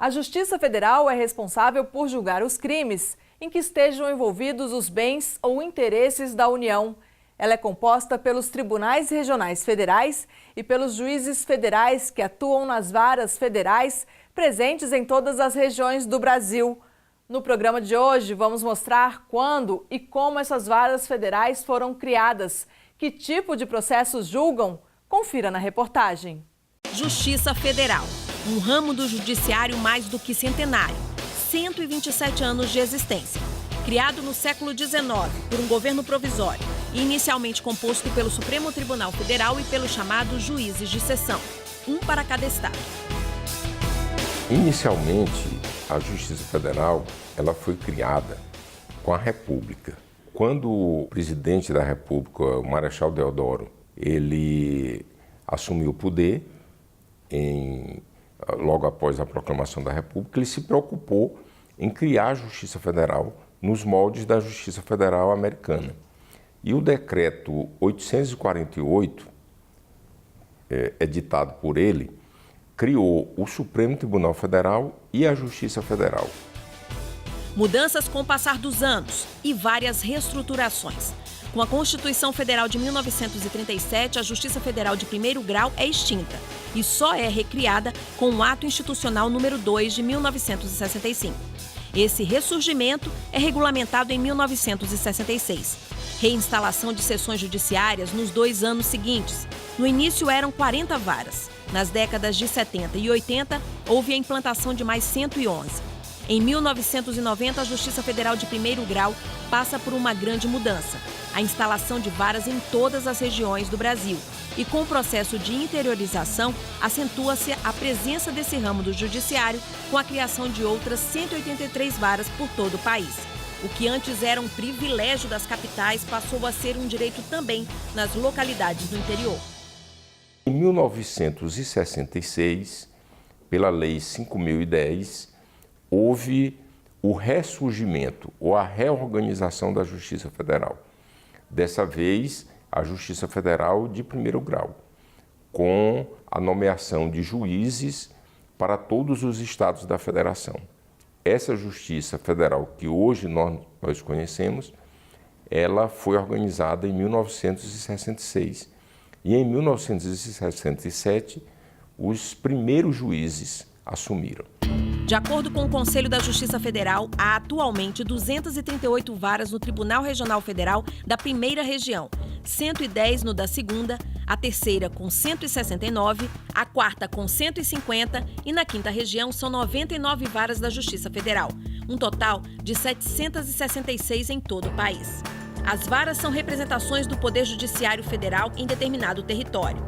A Justiça Federal é responsável por julgar os crimes em que estejam envolvidos os bens ou interesses da União. Ela é composta pelos tribunais regionais federais e pelos juízes federais que atuam nas varas federais presentes em todas as regiões do Brasil. No programa de hoje, vamos mostrar quando e como essas varas federais foram criadas. Que tipo de processos julgam? Confira na reportagem. Justiça Federal, um ramo do judiciário mais do que centenário, 127 anos de existência. Criado no século XIX por um governo provisório e inicialmente composto pelo Supremo Tribunal Federal e pelos chamados juízes de seção, um para cada estado. Inicialmente, a Justiça Federal ela foi criada com a República. Quando o presidente da República, o Marechal Deodoro, ele assumiu o poder, logo após a proclamação da República, ele se preocupou em criar a Justiça Federal nos moldes da Justiça Federal americana. E o decreto 848, editado por ele, criou o Supremo Tribunal Federal e a Justiça Federal. Mudanças com o passar dos anos e várias reestruturações. Com a Constituição Federal de 1937, a Justiça Federal de primeiro grau é extinta e só é recriada com o Ato Institucional número 2 de 1965. Esse ressurgimento é regulamentado em 1966. Reinstalação de sessões judiciárias nos 2 anos seguintes. No início eram 40 varas. Nas décadas de 70 e 80, houve a implantação de mais 111. Em 1990, a Justiça Federal de primeiro grau passa por uma grande mudança. A instalação de varas em todas as regiões do Brasil. E com o processo de interiorização, acentua-se a presença desse ramo do judiciário com a criação de outras 183 varas por todo o país. O que antes era um privilégio das capitais passou a ser um direito também nas localidades do interior. Em 1966, pela Lei 5.010, houve o ressurgimento ou a reorganização da Justiça Federal. Dessa vez, a Justiça Federal de primeiro grau, com a nomeação de juízes para todos os estados da Federação. Essa Justiça Federal que hoje nós conhecemos, ela foi organizada em 1966. E em 1967, os primeiros juízes assumiram. De acordo com o Conselho da Justiça Federal, há atualmente 238 varas no Tribunal Regional Federal da primeira região, 110 no da segunda, a terceira com 169, a quarta com 150 e na quinta região são 99 varas da Justiça Federal, um total de 766 em todo o país. As varas são representações do Poder Judiciário Federal em determinado território.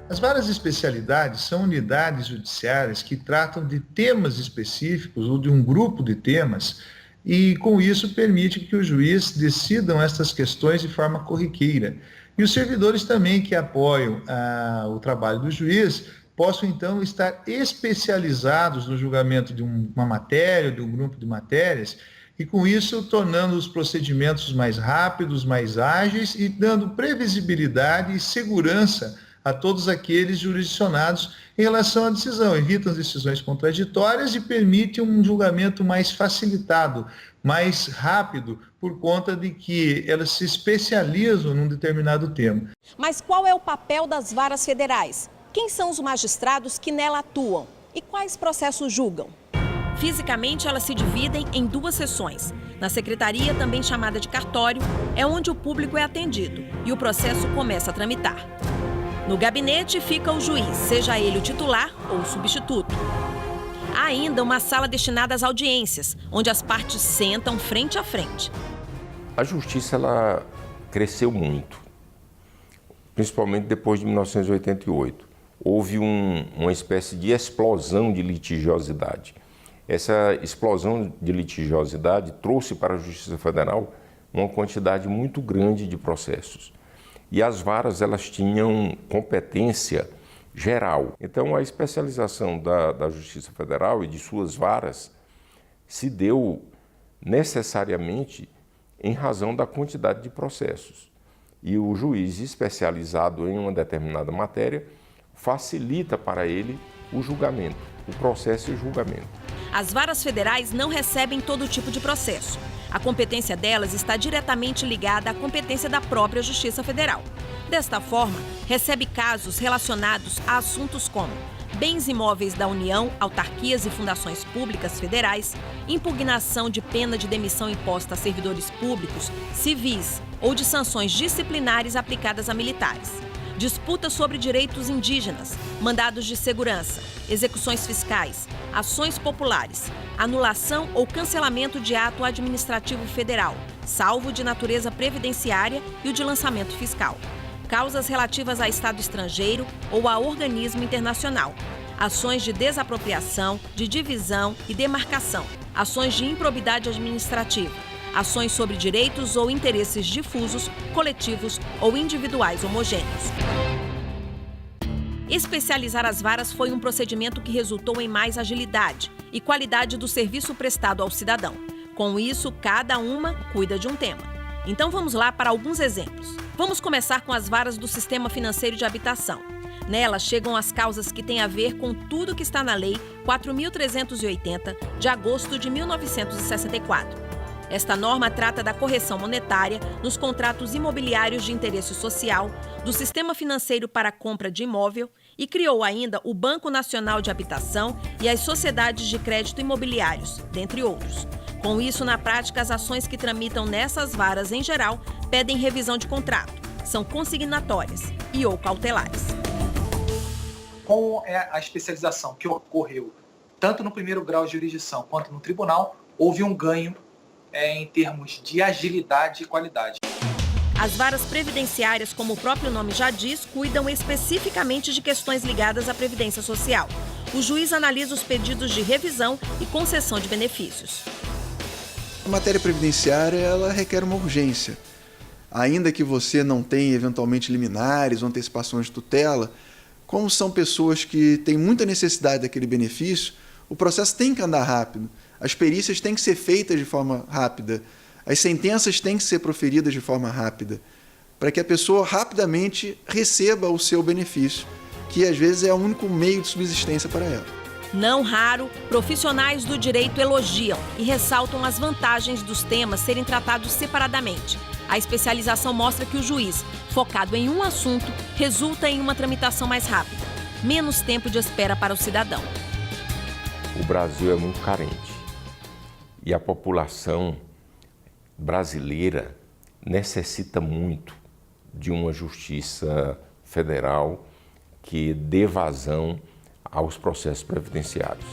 As varas de especialidade são unidades judiciárias que tratam de temas específicos ou de um grupo de temas e, com isso, permite que os juízes decidam estas questões de forma corriqueira. E os servidores também que apoiam o trabalho do juiz possam, então, estar especializados no julgamento de uma matéria, de um grupo de matérias, e, com isso, tornando os procedimentos mais rápidos, mais ágeis e dando previsibilidade e segurança a todos aqueles jurisdicionados em relação à decisão. Evitam as decisões contraditórias e permite um julgamento mais facilitado, mais rápido, por conta de que elas se especializam num determinado tema. Mas qual é o papel das varas federais? Quem são os magistrados que nela atuam? E quais processos julgam? Fisicamente, elas se dividem em 2 seções. Na secretaria, também chamada de cartório, é onde o público é atendido e o processo começa a tramitar. No gabinete fica o juiz, seja ele o titular ou o substituto. Há ainda uma sala destinada às audiências, onde as partes sentam frente a frente. A justiça ela cresceu muito, principalmente depois de 1988. Houve uma espécie de explosão de litigiosidade. Essa explosão de litigiosidade trouxe para a Justiça Federal uma quantidade muito grande de processos. E as varas elas tinham competência geral. Então, a especialização da Justiça Federal e de suas varas se deu necessariamente em razão da quantidade de processos. E o juiz especializado em uma determinada matéria facilita para ele o julgamento, o processo e o julgamento. As varas federais não recebem todo tipo de processo. A competência delas está diretamente ligada à competência da própria Justiça Federal. Desta forma, recebe casos relacionados a assuntos como bens imóveis da União, autarquias e fundações públicas federais, impugnação de pena de demissão imposta a servidores públicos, civis ou de sanções disciplinares aplicadas a militares, disputas sobre direitos indígenas, mandados de segurança, execuções fiscais, ações populares, anulação ou cancelamento de ato administrativo federal, salvo de natureza previdenciária e o de lançamento fiscal, causas relativas a Estado estrangeiro ou a organismo internacional, ações de desapropriação, de divisão e demarcação, ações de improbidade administrativa, ações sobre direitos ou interesses difusos, coletivos ou individuais homogêneos. Especializar as varas foi um procedimento que resultou em mais agilidade e qualidade do serviço prestado ao cidadão. Com isso, cada uma cuida de um tema. Então vamos lá para alguns exemplos. Vamos começar com as varas do Sistema Financeiro de Habitação. Nelas chegam as causas que têm a ver com tudo que está na Lei 4.380, de agosto de 1964. Esta norma trata da correção monetária nos contratos imobiliários de interesse social, do sistema financeiro para a compra de imóvel e criou ainda o Banco Nacional de Habitação e as sociedades de crédito imobiliários, dentre outros. Com isso, na prática, as ações que tramitam nessas varas, em geral, pedem revisão de contrato, são consignatórias e ou cautelares. Com a especialização que ocorreu tanto no primeiro grau de jurisdição quanto no tribunal, houve um ganho em termos de agilidade e qualidade. As varas previdenciárias, como o próprio nome já diz, cuidam especificamente de questões ligadas à previdência social. O juiz analisa os pedidos de revisão e concessão de benefícios. A matéria previdenciária, ela requer uma urgência. Ainda que você não tenha eventualmente liminares ou antecipações de tutela, como são pessoas que têm muita necessidade daquele benefício, o processo tem que andar rápido. As perícias têm que ser feitas de forma rápida. As sentenças têm que ser proferidas de forma rápida, para que a pessoa rapidamente receba o seu benefício, que às vezes é o único meio de subsistência para ela. Não raro, profissionais do direito elogiam e ressaltam as vantagens dos temas serem tratados separadamente. A especialização mostra que o juiz, focado em um assunto, resulta em uma tramitação mais rápida, menos tempo de espera para o cidadão. O Brasil é muito carente e a população brasileira necessita muito de uma justiça federal que dê vazão aos processos previdenciários.